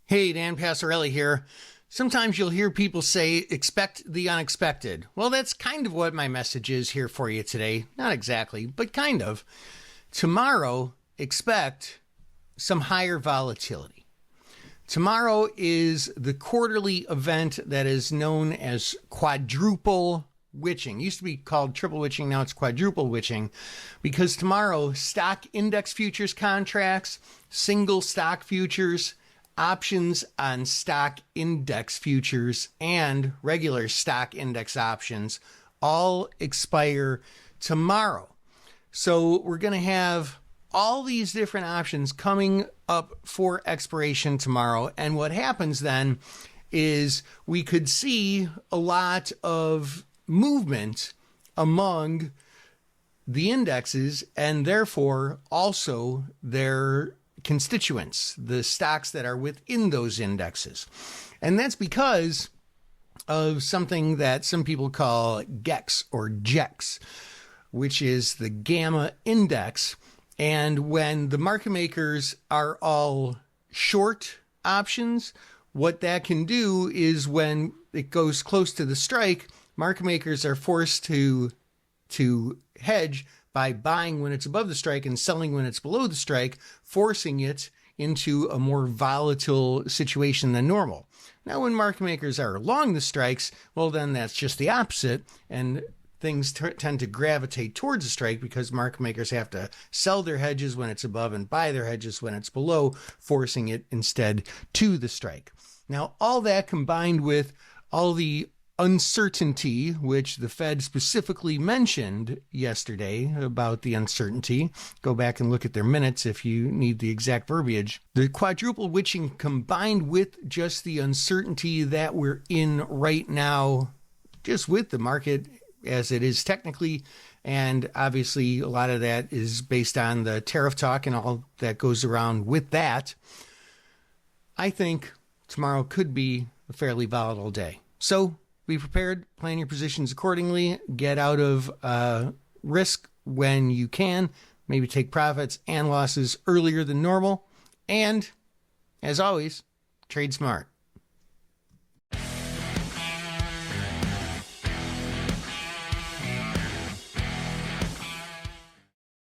Hey, Dan Passarelli here. Sometimes you'll hear people say, expect the unexpected. Well, that's kind of what my message is here for you today. Not exactly, but kind of. Tomorrow, expect some higher volatility. Tomorrow is the quarterly event that is known as quadruple witching. It used to be called triple witching, now it's quadruple witching, because tomorrow stock index futures contracts, single stock futures, options on stock index futures, and regular stock index options all expire tomorrow. So we're going to have all these different options coming up for expiration tomorrow. And what happens then is we could see a lot of movement among the indexes and therefore also their constituents, the stocks that are within those indexes. And that's because of something that some people call GEX or JEX, which is the gamma index. And when the market makers are all short options, what that can do is when it goes close to the strike, market makers are forced to hedge by buying when it's above the strike and selling when it's below the strike, forcing it into a more volatile situation than normal. Now, when market makers are along the strikes, well, then that's just the opposite, and things tend to gravitate towards the strike because market makers have to sell their hedges when it's above and buy their hedges when it's below, forcing it instead to the strike. Now, all that combined with all the uncertainty, which the Fed specifically mentioned yesterday about the uncertainty. Go back and look at their minutes if you need the exact verbiage. The quadruple witching combined with just the uncertainty that we're in right now, just with the market as it is technically, and obviously a lot of that is based on the tariff talk and all that goes around with that. I think tomorrow could be a fairly volatile day. So be prepared, plan your positions accordingly, get out of risk when you can, maybe take profits and losses earlier than normal, and as always, trade smart.